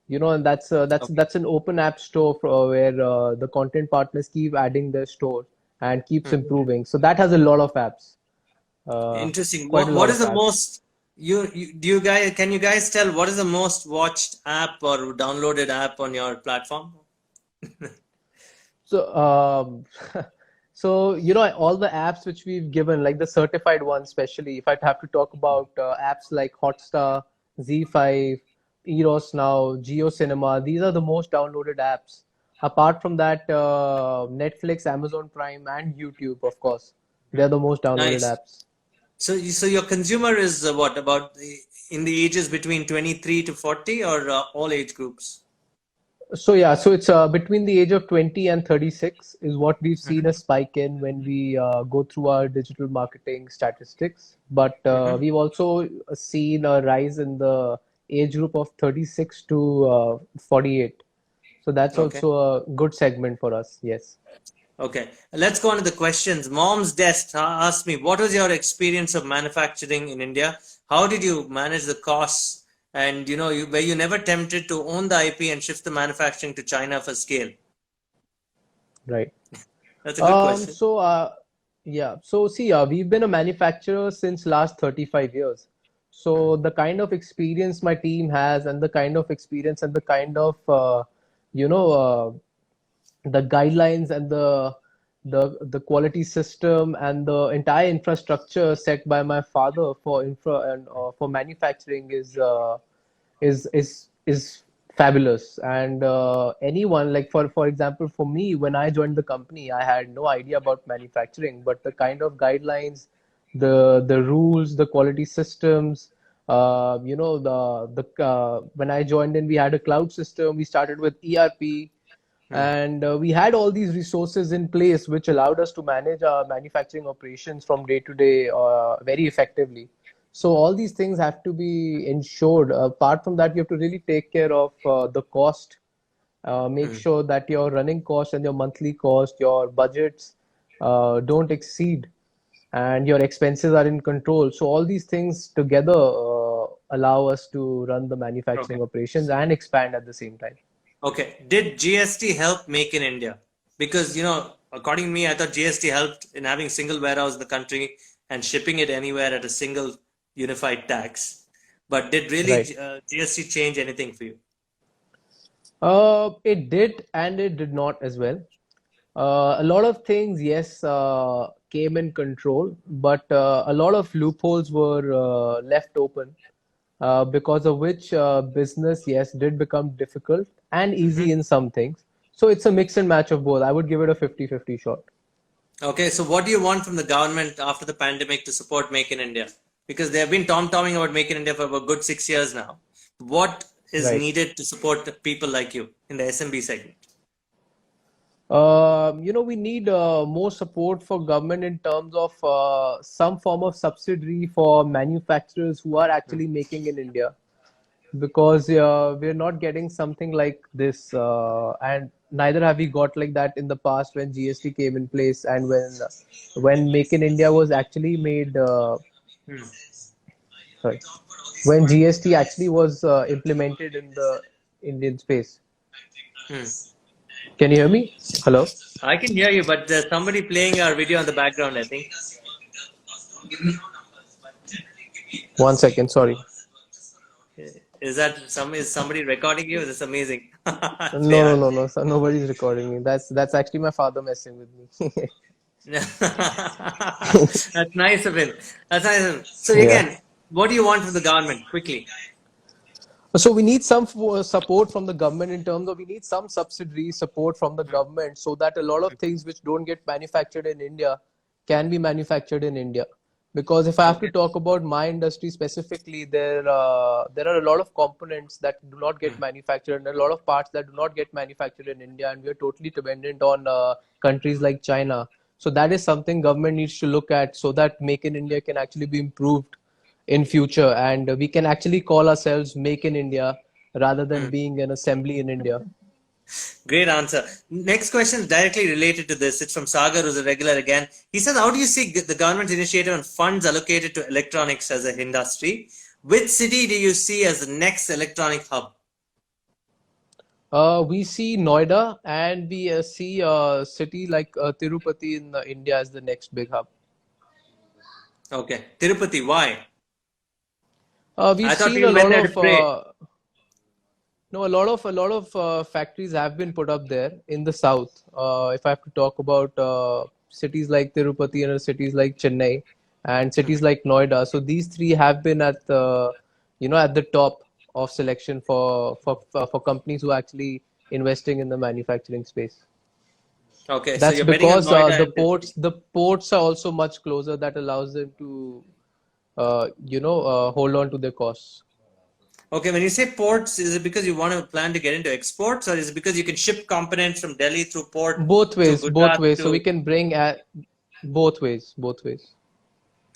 and Okay. that's an open app store where the content partners keep adding their store and keeps Hmm. improving. So that has a lot of apps, uh, Interesting. quite a What lot is of the apps. most do you guys can you guys tell what is the most watched app or downloaded app on your platform? So, so all the apps which we've given, like the certified ones, especially if I have to talk about apps like Hotstar, Z5, Eros Now, Geo Cinema, these are the most downloaded apps. Apart from that, Netflix, Amazon Prime, and YouTube, of course, they're the most downloaded Nice. apps. So your consumer is what about in the ages between 23 to 40 or all age groups? So yeah, so it's between the age of 20 and 36 is what we've seen Hmm. a spike in when we go through our digital marketing statistics. But Hmm. we've also seen a rise in the age group of 36 to 48. So that's Okay. also a good segment for us. Yes. Okay. Let's go on to the questions. Mom's Desk asked me, what was your experience of manufacturing in India? How did you manage the costs? And were you never tempted to own the IP and shift the manufacturing to China for scale? Right. That's a good Um, question. so uh, yeah, so see, we've been a manufacturer since last 35 years. Hmm. So the kind of experience my team has, and the kind of experience and the kind of you know the guidelines and the quality system and the entire infrastructure set by my father for infra and for manufacturing is fabulous. And anyone, like for example, for me, when I joined the company, I had no idea about manufacturing, but the kind of guidelines, the rules, the quality systems, when I joined in, we had a cloud system. We started with ERP, Hmm. and we had all these resources in place which allowed us to manage our manufacturing operations from day to day very effectively. So all these things have to be ensured. Apart from that, you have to really take care of the cost, make Hmm. sure that your running cost and your monthly cost, your budgets don't exceed, and your expenses are in control. So all these things together allow us to run the Okay. manufacturing operations and expand at the same time. Okay. Did GST help Make in India? Because, according to me, I thought GST helped in having single warehouse in the country and shipping it anywhere at a single unified tax. But did really Right. GST change anything for you? It did and it did not as well. A lot of things, yes, came in control, but a lot of loopholes were left open, because of which business, yes, did become difficult and Hmm. easy in some things. So it's a mix and match of both. I would give it a 50-50 shot. Okay, so what do you want from the government after the pandemic to support Make in India? Because they have been tom-tomming about Make in India for about good 6 years now. What is Right. needed to support people like you in the SMB segment? We need more support for government in terms of some form of subsidy for manufacturers who are Hmm. actually making in India, because we're not getting something like this, and neither have we got like that in the past when GST came in place, and when Make in India was actually made. Hmm. Sorry, when GST actually was implemented in the Indian space. Hmm. Can you hear me? Hello. I can hear you, but there's somebody playing our video in the background, I think. 1 second. Sorry. Is somebody recording you? That's amazing. No, no, Yeah. no, no. So nobody's recording me. That's actually my father messing with me. That's nice of him. That's nice of him. So Yeah. again, what do you want from the government? Quickly. So we need some support from the government in terms of we need some subsidiary support from the government so that a lot of things which don't get manufactured in India can be manufactured in India. Because if I have to Okay. talk about my industry specifically, there are a lot of components that do not get manufactured and a lot of parts that do not get manufactured in India, and we are totally dependent on countries like China. So that is something government needs to look at so that Make in India can actually be improved in future, and we can actually call ourselves Make in India rather than being an assembly in India. Great answer. Next question is directly related to this. It's from Sagar, who's a regular again. He says, how do you see the government's initiative on funds allocated to electronics as an industry? Which city do you see as the next electronic hub? We see Noida, and we see a city like Tirupati in India as the next big hub. Okay. Tirupati, why? We've I thought seen a people went lot there to of pray. no, a lot of factories have been put up there in the south. If I have to talk about cities like Tirupati and cities like Chennai and cities like Noida, so these three have been at the at the top of selection for companies who are actually investing in the manufacturing space. Okay, so That's you're betting on because Noida and Tirupati. the ports are also much closer. That allows them to hold on to their costs. Okay, when you say ports, is it because you want to plan to get into exports, or is it because you can ship components from Delhi through port to Both Gujarat ways. So we to? can bring at both ways, both ways.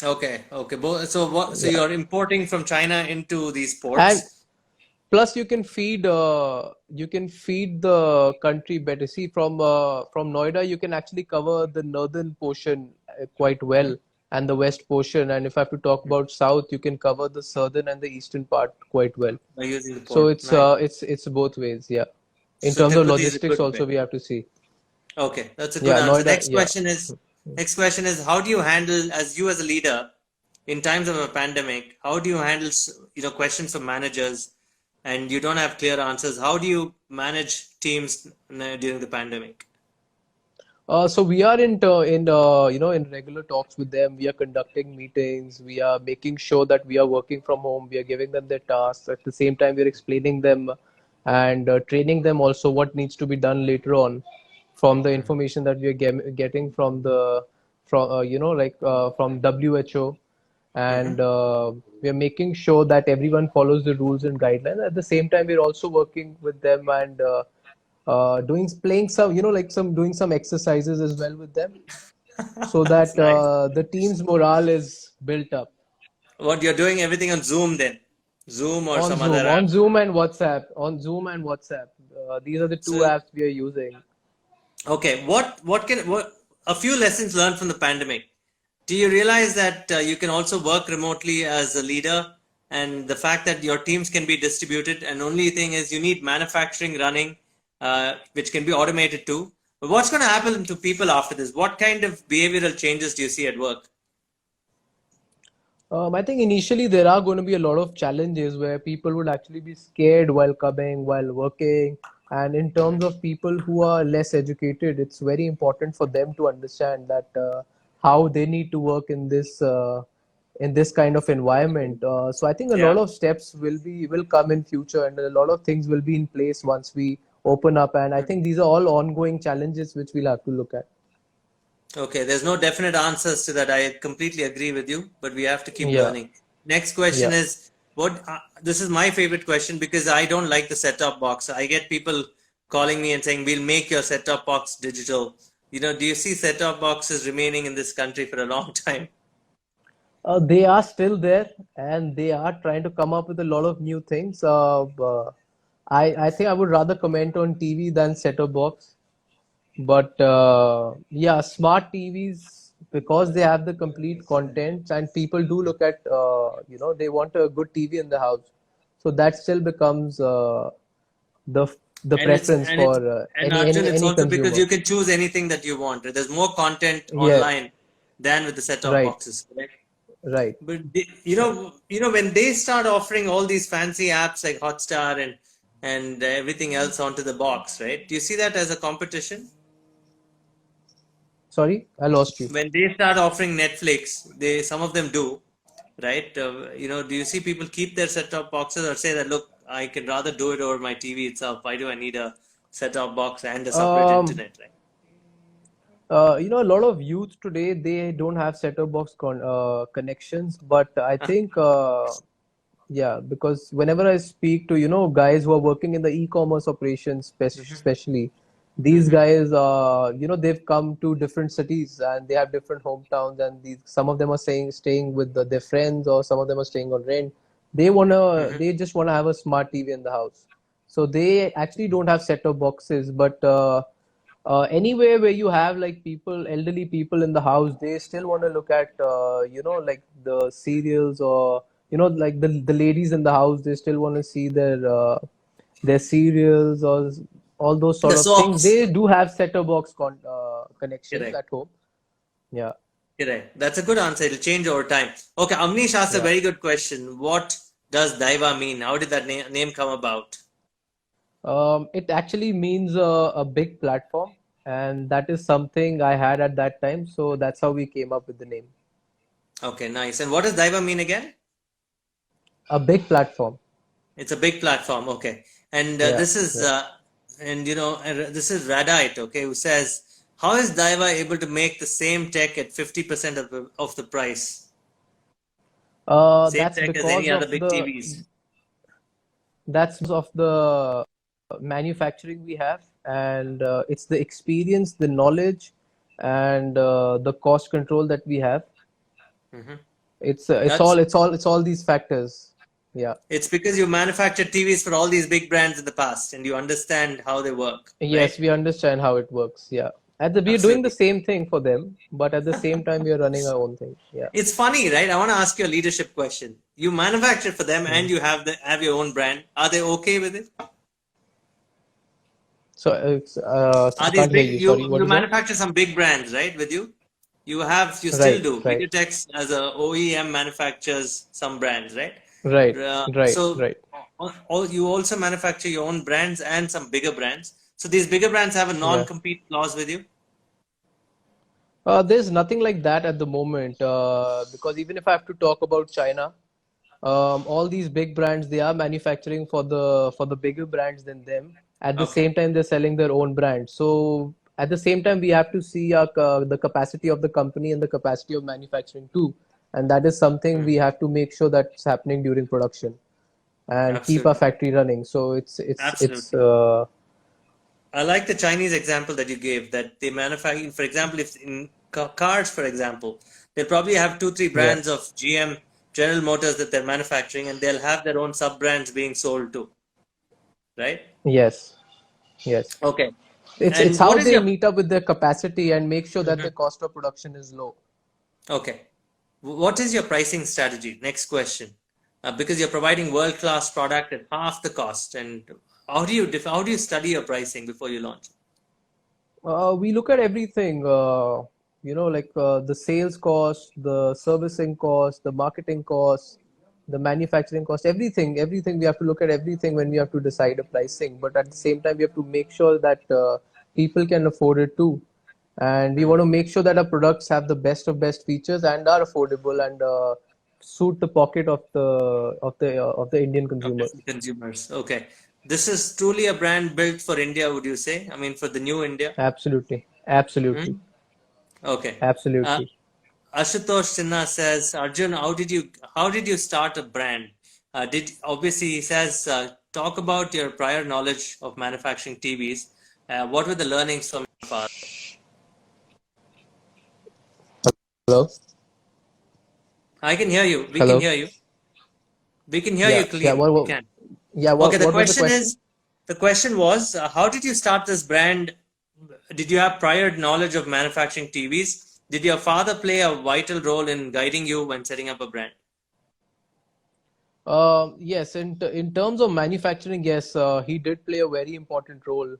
Okay, okay. So what? So Yeah, you're importing from China into these and ports. plus you can feed the country better. See, from Noida, you can actually cover the northern portion quite well and the west portion. And if I have to talk about south, you can cover the southern and the eastern part quite well. By using the So port. Nice. it's both ways. Yeah, in So terms of Tirupati is a logistics, good also bet. we have to see. Okay, that's a good Yeah, answer. Noida. Yeah. Next question is, how do you handle, as you as a leader, in times of a pandemic, how do you handle, questions from managers, and you don't have clear answers? How do you manage teams during the pandemic? So we are in regular talks with them. We are conducting meetings. We are making sure that we are working from home. We are giving them their tasks. At the same time, we are explaining them and training them also what needs to be done later on from the information that we are getting from the from from WHO, and we are making sure that everyone follows the rules and guidelines. At the same time, we're also working with them and doing playing some doing some exercises as well with them so That's that nice. the team's morale is built up What you're doing everything on Zoom then? Zoom or some other app? on Zoom and WhatsApp. These are the two So, apps we are using. okay, what a few lessons learned from the pandemic. Do you realize that you can also work remotely as a leader, and the fact that your teams can be distributed, and only thing is you need manufacturing running, which can be automated too. But what's going to happen to people after this? What kind of behavioral changes do you see at work? I think initially there are going to be a lot of challenges where people would actually be scared while coming, while working. And in terms of people who are less educated, it's very important for them to understand that how they need to work in this kind of environment. So I think a Yeah. lot of steps will come in future, and a lot of things will be in place once we open up. And I think these are all ongoing challenges which we'll have to look at. Okay, there's no definite answers to that. I completely agree with you, but we have to keep Yeah, learning. Next question yeah. is what this is my favorite question because I don't like the set-top box. I get people calling me and saying, "We'll make your set-top box digital." Do you see set-top boxes remaining in this country for a long time? They are still there, and they are trying to come up with a lot of new things. I think I would rather comment on TV than set-top box. But yeah, smart TVs, because they have the complete content, and people do look at they want a good TV in the house. So that still becomes the the And it's preference and it's for and Arjun, it's any also because consumer. you can choose anything that you want. There's more content Yeah, online than with the set-top right. boxes, correct? Right. But when they start offering all these fancy apps like Hotstar and everything else onto the box, right? Do you see that as a competition? Sorry, I lost you. When they start offering Netflix, some of them do, right? Do you see people keep their set-top boxes or say that, look, I can rather do it over my TV itself. Why do I need a set-top box and a separate Um, internet, right? a lot of youth today, they don't have set-top box connections, but I think, yeah, because whenever I speak to, guys who are working in the e-commerce operations, especially, these Mm-hmm. guys, they've come to different cities and they have different hometowns, and some of them are staying with their friends, or some of them are staying on rent. Mm-hmm. They just wanna have a smart TV in the house. So they actually don't have set-top boxes, but anywhere where you have like elderly people in the house, they still want to look at, like the serials, or like the ladies in the house, they still want to see their serials, or all those The sort of things. soaps. They do have set-top box connections Correct. at home. Yeah. Correct. That's a good answer. It'll change over time. Okay, Amnish asked a Yeah. very good question. What does Daiva mean? How did that name come about? It actually means a big platform, and that is something I had at that time, so that's how we came up with the name. Okay, nice. And what does Daiva mean again? A big platform. It's a big platform. Okay. And Yeah. Yeah. this is Radite, okay, who says, how is Daiva able to make the same tech at 50% of the price? Same That's tech as any because other of big TVs. the manufacturing we have, and it's the experience, the knowledge, and the cost control that we have. Hmm. It's That's all these factors. Yeah. It's because you manufactured TVs for all these big brands in the past and you understand how they work, right? Yes, we understand how it works. Yeah. We are doing the Absolutely. same thing for them, but at the same time, we are running our own thing. Yeah. It's funny, right? I want to ask you a leadership question. You manufacture for them and Mhm. you have your own brand. Are they okay with it? So I Are these can't hear big you. Sorry, what you is that? manufacture some big brands, right, with you? You still Right, do. right, Videotex as a OEM manufactures some brands, right? right, right, So right. you also manufacture your own brands and some bigger brands. So these bigger brands have a Yeah. non-compete clause with you. There's nothing like that at the moment, because even if I have to talk about China, all these big brands, they are manufacturing for the bigger brands than them. At the Okay. same time, they're selling their own brand. So at the same time, we have to see the capacity of the company and the capacity of manufacturing too, and that is something we Mhm. have to make sure that's happening during production and keep our Absolutely. factory running. So it's Absolutely. I like the Chinese example that you gave that they manufacture, for example, if in cars, for example, they'll probably have two, three yeah. brands of GM, General Motors that they're manufacturing, and they'll have their own sub brands being sold too, right? Yes, yes. Okay. It's And how what is they your meet up with their capacity and make sure that the Mhm. cost of production is low. Okay. What is your pricing strategy? Next question. Because you're providing world-class product at half the cost, and how do you study your pricing before you launch? We look at everything, like the sales cost, the servicing cost, the marketing cost, the manufacturing cost, everything, everything. We have to look at everything when we have to decide a pricing. But at the same time, we have to make sure that people can afford it too. And we want to Mhm. make sure that our products have the best of best features and are affordable, and suit the pocket of the Indian Okay, consumer. consumers. Okay. This is truly a brand built for India, would you say? I mean, for the new India? Absolutely, absolutely, Hmm? Okay. Uh, absolutely. Ashutosh Sinha says, Arjun, how did you start a brand? Did obviously he says, talk about your prior knowledge of manufacturing TVs. What were the learnings from your father? Hello, I can hear you. We can hello. hear you. We can hear Yeah, you yeah. clean. We can. Yeah, Okay, what was the question? the question was, how did you start this brand? Did you have prior knowledge of manufacturing TVs? Did your father play a vital role in guiding you when setting up a brand? Yes, in terms of manufacturing, yes, he did play a very important role,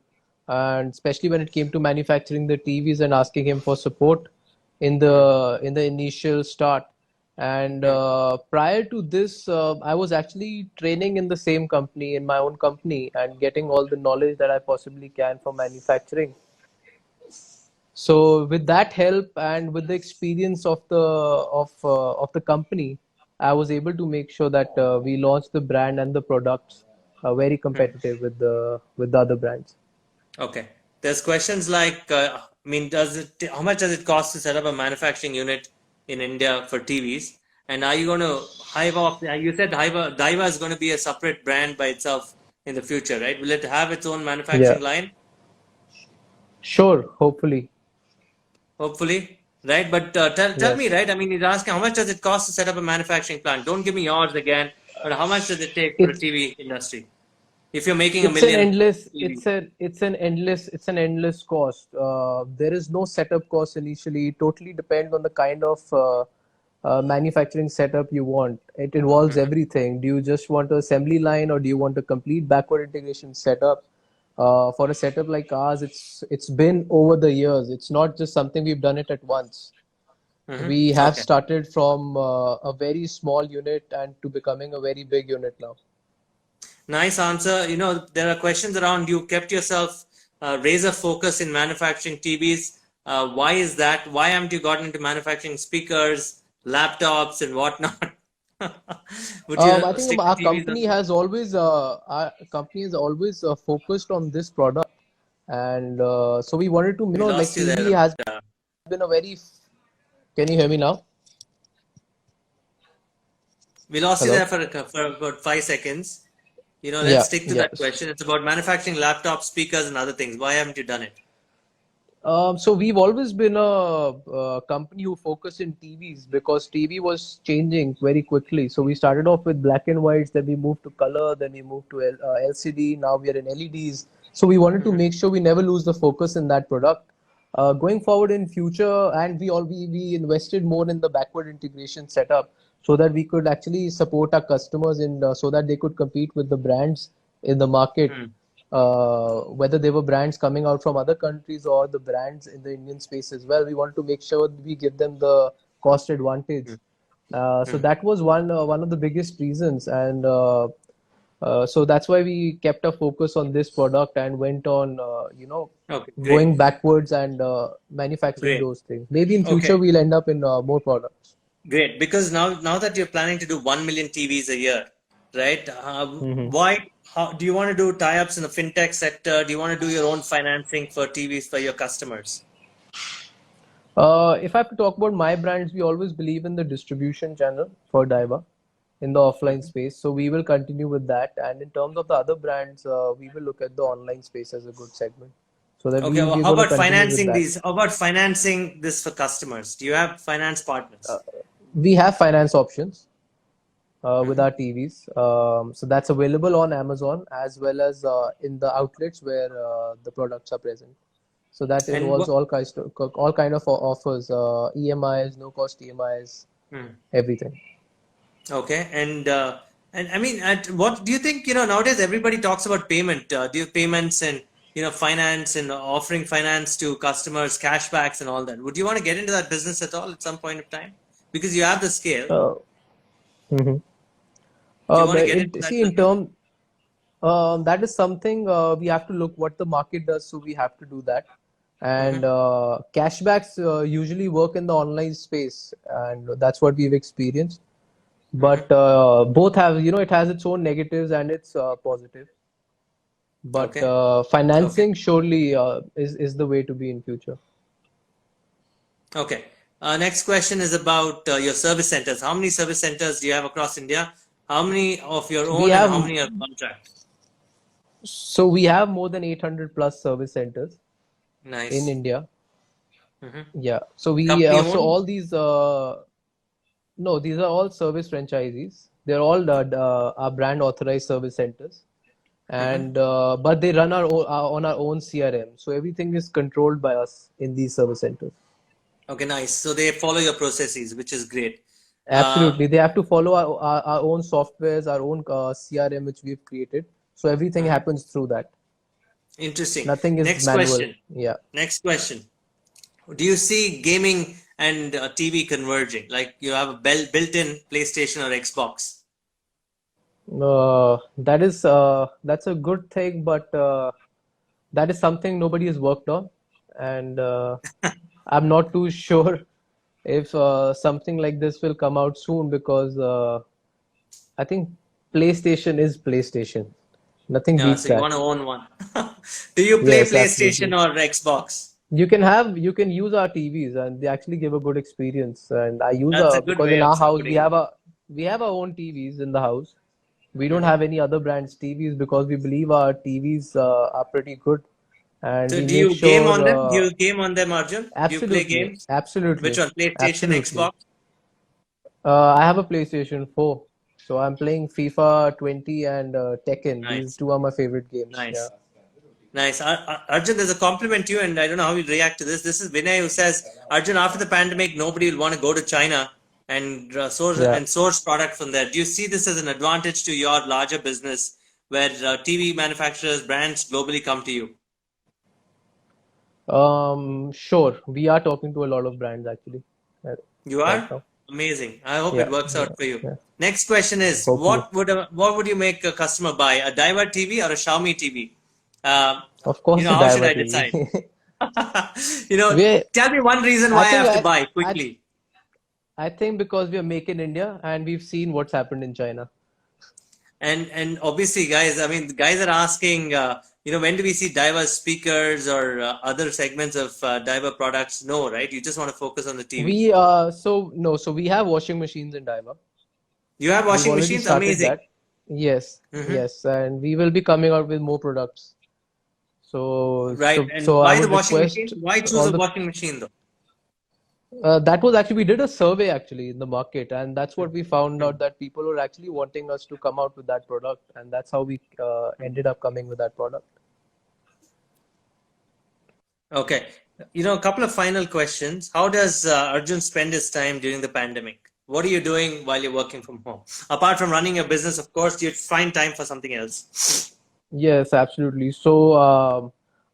and especially when it came to manufacturing the TVs and asking him for support in Hmm. the initial start. And Hmm. prior to this, I was actually training in the same company, in my own company, and getting all the knowledge that I possibly can for manufacturing. So with that help and with the experience of the company, I was able to make sure that we launched the brand and the products very Hmm. competitive with the other brands. Okay. There's questions like, I mean, how much does it cost to set up a manufacturing unit in India for TVs? And are you going to hive off? You said Daiwa is going to be a separate brand by itself in the future, right? Will it have its own Yeah, manufacturing line? sure, hopefully. Hopefully, right? But tell me, Yes. right? I mean, he's asking how much does it cost to set up a manufacturing plant? Don't give me yours again, but how much does it take for a It's TV industry? If you're making a it's an million endless TVs, it's an endless cost. There is no setup cost initially. It totally depends on the kind of manufacturing setup you want. It involves Mhm. everything. Do you just want an assembly line or do you want a complete backward integration setup? For a setup like ours, it's been over the years. It's not just something we've done it at once. We have Okay. started from a very small unit and to becoming a very big unit now. Nice answer. There are questions around you kept yourself razor focus in manufacturing TVs. Why is that? Why haven't you gotten into manufacturing speakers, laptops, and whatnot? Would I you think stick to TVs only? our company has always focused on this product, and so we wanted to, We like lost you TV there. has been a very. Can you hear me now? We lost you there Hello. for about 5 seconds. Let's Yeah, stick to yeah. that question. It's about manufacturing laptops, speakers, and other things. Why haven't you done it? So we've always been a company who focused in TVs because TV was changing very quickly. So we started off with black and whites, then we moved to color, then we moved to LCD. Now we are in LEDs. So we wanted to Mhm. make sure we never lose the focus in that product. Going forward in future, and we invested more in the backward integration setup so that we could actually support our customers in so that they could compete with the brands in the market, Hmm. whether they were brands coming out from other countries or the brands in the Indian space as well. We want to make sure we give them the cost advantage. Hmm. So Hmm. that was one of the biggest reasons, and so that's why we kept a focus on this product and went on, Okay, going great, backwards and manufacturing great. those things. Maybe in future Okay, we'll end up in more products. great. Because now that you're planning to do 1 million TVs a year, right? Mhm. How do you want to do tie-ups in the fintech sector? Do you want to do your own financing for TVs for your customers? If I have to talk about my brands, we always believe in the distribution channel for Daiwa in the offline Mhm. space. So we will continue with that. And in terms of the other brands, we will look at the online space as a good segment. So that Okay, well, we're how going to about continue with financing that. these? How about financing this for customers? Do you have finance partners? We have finance options with Hmm. our TVs. So that's available on Amazon as well as in the outlets where the products are present. So that And involves what? all kind of offers, EMIs, no cost EMIs, Hmm. everything. Okay, and I mean, at what do you think? Nowadays everybody talks about payment, do you payments and finance and offering finance to customers, cashbacks and all that. Would you want to get into that business at all at some point of time? Because you have the scale. Uh, mhm. Do you want to But get into that in business? term that is something we have to look what the market does, so we have to do that. And Hmm. cashbacks usually work in the online space, and that's what we've experienced. But Hmm. both have, it has its own negatives and its positive. But Okay. Okay. financing surely is the way to be in future. Okay. Next question is about your service centers. How many service centers do you have across India? How many of your We own and have how many are contract? we have more than 800 plus service centers in Nice. India. Hmm. Yeah. So Company so owned? all these no, these are all service franchisees. They're all our brand authorized service centers, Hmm. and but they run on our own CRM. So everything is controlled by us in these service centers. Okay, nice. So they follow your processes, which is great. Uh, Absolutely, they have to follow our own softwares, our own CRM which we've created. So everything mhm. happens through that. Interesting. Nothing is Next manual. question. Yeah. Next question. Do you see gaming and TV converging? Like you have a built-in PlayStation or Xbox. That's a good thing, but that is something nobody has worked on, and I'm not too sure if something like this will come out soon because I think PlayStation is PlayStation. Nothing Yeah, beats so you that. want to own one. Do you play Yes, PlayStation absolutely. or Xbox? You can use our TVs and they actually give a good experience. And I use That's a good because way in of our house supporting. we have our own TVs in the house. We don't Hmm. have any other brands TVs because we believe our TVs are pretty good, and So we do make you game sure on them? Do you game on them, Arjun? Do you play absolutely, games? Which absolutely, one? PlayStation, absolutely. Xbox? I have a PlayStation 4, so I'm playing FIFA 20 and Tekken. These Nice, two are my favorite games. Yeah. nice. Nice. Arjun, there's a compliment to you, and I don't know how you react to this. This is Vinay who says, Arjun, after the pandemic, nobody will want to go to China and Yeah. source product from there. Do you see this as an advantage to your larger business where TV manufacturers, brands globally come to you? Sure. We are talking to a lot of brands actually, uh, You right are? now. Amazing. I hope it Yeah, works out yeah, for you. yeah. Next question is, Hopefully. what would you make a customer buy? A Daiwa TV or a Xiaomi TV? Uh, Of course, the how should Daiwa I decide? TV. You know, We, tell me one reason I why I think have to buy I quickly. I think because we are make in India and we've seen what's happened in China. And obviously, guys, I mean, the guys are asking, when do we see diverse speakers or other segments of diver products? No, right? You just want to focus on the TV. So we have washing machines in Daiwa. You have We've washing already machines? started Amazing. that. Yes, Hmm. yes, and we will be coming out with more products. Right. And So I why the would washing request machine? Why choose all a the washing machine though? that was actually we did a survey actually in the market, and that's what we found Mhm. out that people were actually wanting us to come out with that product, and that's how we ended up coming with that product. Okay. A couple of final questions. How does Arjun spend his time during the pandemic? What are you doing while you're working from home? Apart from running your business, of course, you find time for something else. Yes, absolutely. So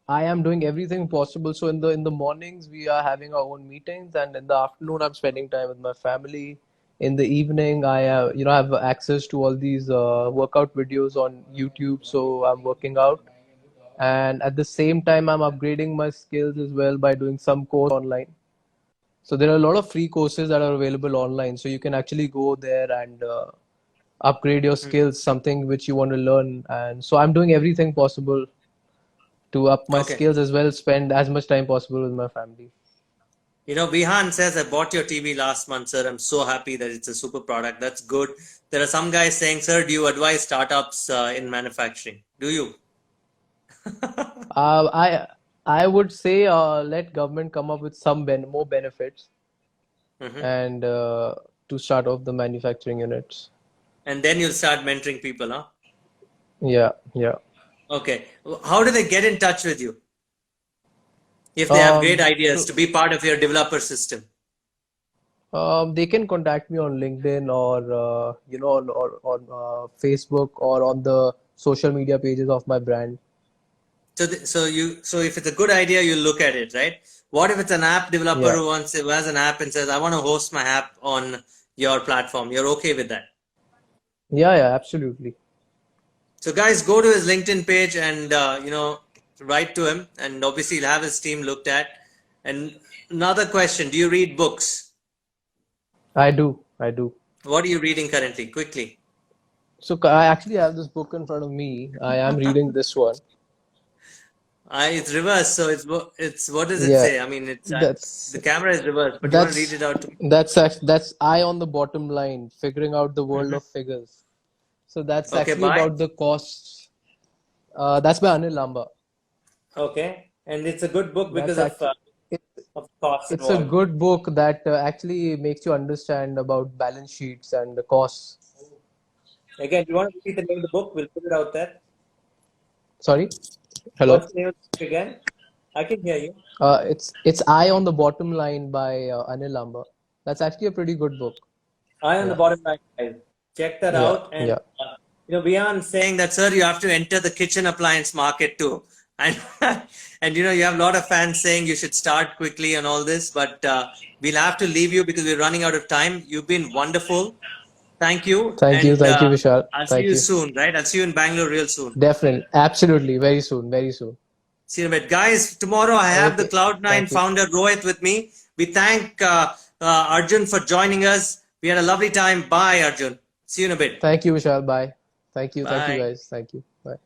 I am doing everything possible. So in the mornings we are having our own meetings, and in the afternoon I'm spending time with my family. In the evening, I have access to all these workout videos on YouTube, so I'm working out. And at the same time, I'm upgrading my skills as well by doing some course online. So there are a lot of free courses that are available online, so you can actually go there and upgrade your skills, something which you want to learn. And so I'm doing everything possible to up my Okay. skills as well, spend as much time possible with my family. Vihan says, I bought your TV last month, sir. I'm so happy that it's a super product. That's good. There are some guys saying, sir, do you advise startups in manufacturing? Do you? Uh, I I would say let government come up with some more benefits Hmm. and to start off the manufacturing units. And then you'll start mentoring people, huh? Yeah, yeah. Okay. How do they get in touch with you if they have great ideas So to be part of your developer system? they can contact me on LinkedIn or on Facebook or on the social media pages of my brand. So if it's a good idea, you look at it, right? What if it's an app developer Yeah, who has an app and says, I want to host my app on your platform? You're okay with that? yeah, yeah, absolutely. So guys, go to his LinkedIn page and write to him, and obviously he'll have his team looked at. And another question: do you read books? I do, I do. What are you reading currently? Quickly. So I actually have this book in front of me. I am reading this one. It's reversed, so it's what does it Yeah, say? I mean, it's that's the camera is reversed, but you want to read that's it out to me? that's I on the bottom line, figuring out the world Hmm. of figures. So that's Okay, actually bye. about the costs. That's by Anil Lamba. Okay, and it's a good book That's because actually it, of costs it's a involved. good book that actually makes you understand about balance sheets and the costs. Again, do you want to repeat the name of the book? We'll put it out there. Sorry, hello. What's the name of the book again? I can hear you. It's I on the bottom line by Anil Lamba. That's actually a pretty good book. Eye on the Yeah, bottom line, guys. Check that yeah, out. And yeah. beyond saying that, sir, you have to enter the kitchen appliance market too. And and you have a lot of fans saying you should start quickly and all this, but we'll have to leave you because we're running out of time. You've been wonderful. Thank you, and Thank you, Vishal. I'll see Thank you you. soon. Right? I'll see you in Bangalore real soon. Definitely, absolutely, very soon, very soon. See you in a bit, guys. Tomorrow I have the Okay, Cloud9 thank you. founder Rohit with me. We thank Arjun for joining us. We had a lovely time. Bye, Arjun. See you in a bit. Thank you, Vishal. Bye. Thank you, Bye. guys. Thank you. Bye.